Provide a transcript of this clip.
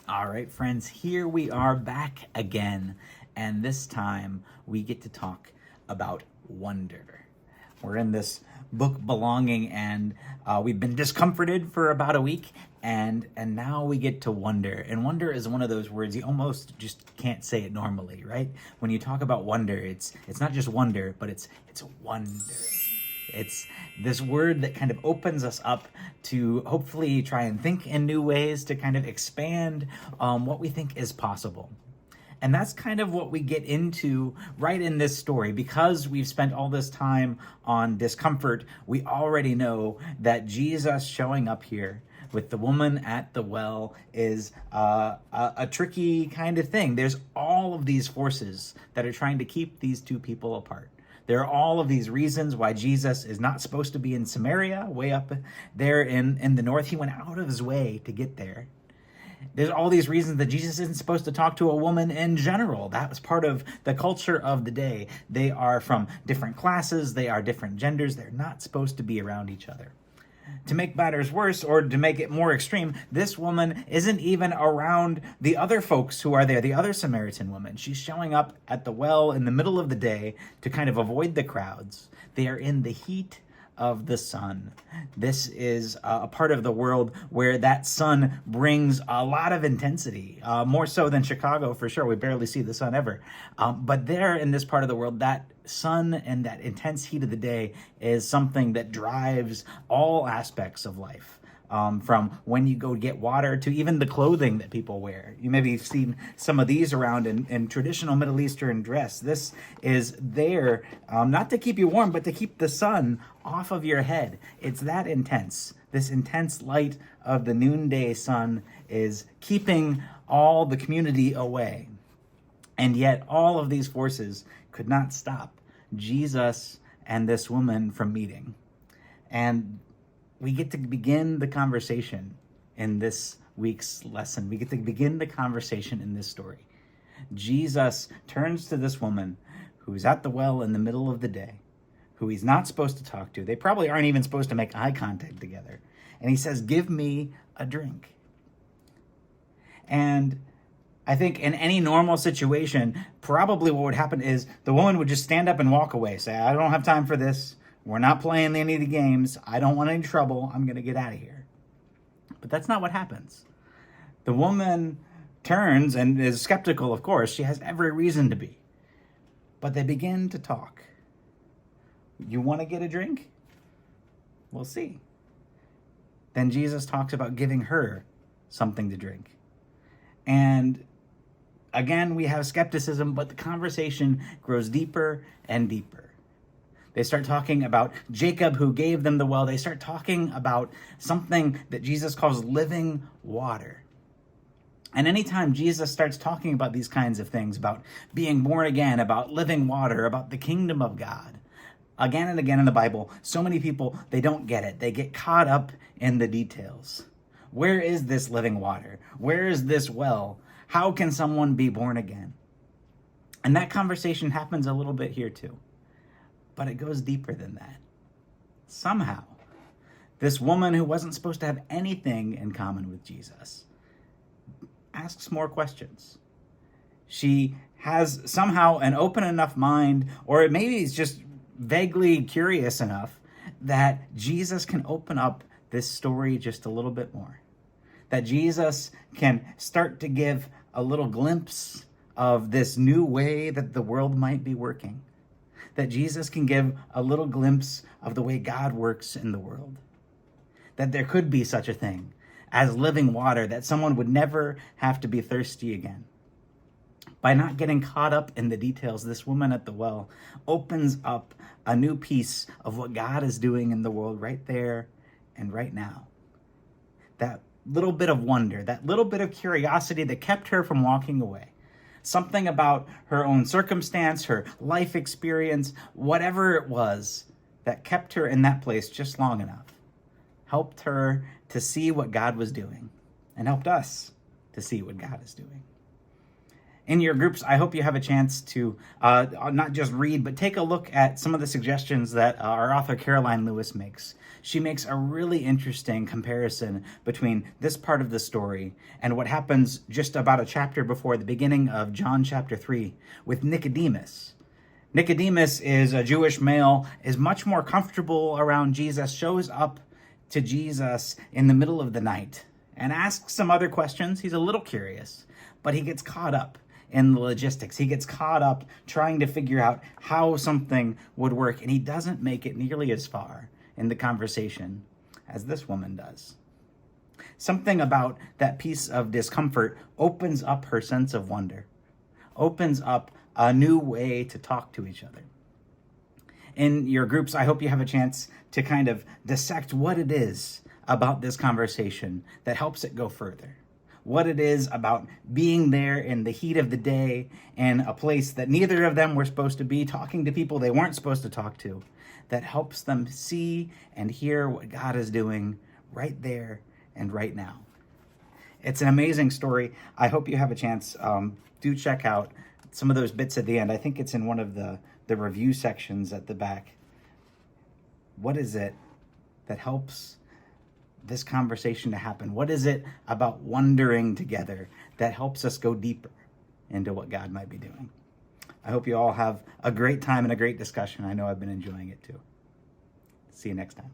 All right, friends, here we are back again, and this time we get to talk about wonder. We're in this book, Belonging, and we've been discomforted for about a week, and now we get to wonder. And wonder is one of those words you almost just can't say it normally, right? When you talk about wonder, it's not just wonder, but it's wonder. It's this word that kind of opens us up to hopefully try and think in new ways to kind of expand what we think is possible. And that's kind of what we get into right in this story. Because we've spent all this time on discomfort, we already know that Jesus showing up here with the woman at the well is a tricky kind of thing. There's all of these forces that are trying to keep these two people apart. There are all of these reasons why Jesus is not supposed to be in Samaria, way up there in the north. He went out of his way to get there. There's all these reasons that Jesus isn't supposed to talk to a woman in general. That was part of the culture of the day. They are from different classes. They are different genders. They're not supposed to be around each other. To make matters worse, or to make it more extreme, this woman isn't even around the other folks who are there, the other Samaritan woman. She's showing up at the well in the middle of the day to kind of avoid the crowds. They are in the heat of the sun. This is a part of the world where that sun brings a lot of intensity, more so than Chicago for sure. We barely see the sun ever. But there in this part of the world, that sun and that intense heat of the day is something that drives all aspects of life. From when you go get water to even the clothing that people wear. You maybe have seen some of these around in traditional Middle Eastern dress. This is there not to keep you warm, but to keep the sun off of your head. It's that intense. This intense light of the noonday sun is keeping all the community away. And yet all of these forces could not stop Jesus and this woman from meeting. And we get to begin the conversation in this week's lesson. We get to begin the conversation in this story. Jesus turns to this woman who's at the well in the middle of the day, who he's not supposed to talk to. They probably aren't even supposed to make eye contact together. And he says, "Give me a drink." And I think in any normal situation, probably what would happen is the woman would just stand up and walk away, say, "I don't have time for this. We're not playing any of the games. I don't want any trouble. I'm going to get out of here." But that's not what happens. The woman turns and is skeptical, of course. She has every reason to be. But they begin to talk. "You want to get a drink? We'll see." Then Jesus talks about giving her something to drink. And again, we have skepticism, but the conversation grows deeper and deeper. They start talking about Jacob who gave them the well. They start talking about something that Jesus calls living water. And anytime Jesus starts talking about these kinds of things, about being born again, about living water, about the kingdom of God, again and again in the Bible, so many people, they don't get it. They get caught up in the details. Where is this living water? Where is this well? How can someone be born again? And that conversation happens a little bit here too. But it goes deeper than that. Somehow, this woman who wasn't supposed to have anything in common with Jesus asks more questions. She has somehow an open enough mind, or maybe it's just vaguely curious enough, that Jesus can open up this story just a little bit more. That Jesus can start to give a little glimpse of this new way that the world might be working. That Jesus can give a little glimpse of the way God works in the world. That there could be such a thing as living water, that someone would never have to be thirsty again. By not getting caught up in the details, this woman at the well opens up a new piece of what God is doing in the world right there and right now. That little bit of wonder, that little bit of curiosity that kept her from walking away. Something about her own circumstance, her life experience, whatever it was that kept her in that place just long enough, helped her to see what God was doing and helped us to see what God is doing. In your groups, I hope you have a chance to not just read, but take a look at some of the suggestions that our author Karoline Lewis makes. She makes a really interesting comparison between this part of the story and what happens just about a chapter before the beginning of John chapter 3 with Nicodemus. Nicodemus is a Jewish male, is much more comfortable around Jesus, shows up to Jesus in the middle of the night and asks some other questions. He's a little curious, but he gets caught up in the logistics. He gets caught up trying to figure out how something would work, and he doesn't make it nearly as far in the conversation as this woman does. Something about that piece of discomfort opens up her sense of wonder, opens up a new way to talk to each other. In your groups, I hope you have a chance to kind of dissect what it is about this conversation that helps it go further. What it is about being there in the heat of the day in a place that neither of them were supposed to be, talking to people they weren't supposed to talk to, that helps them see and hear what God is doing right there and right now. It's an amazing story. I hope you have a chance. Do check out some of those bits at the end. I think it's in one of the review sections at the back. What is it that helps this conversation to happen? What is it about wondering together that helps us go deeper into what God might be doing? I hope you all have a great time and a great discussion. I know I've been enjoying it too. See you next time.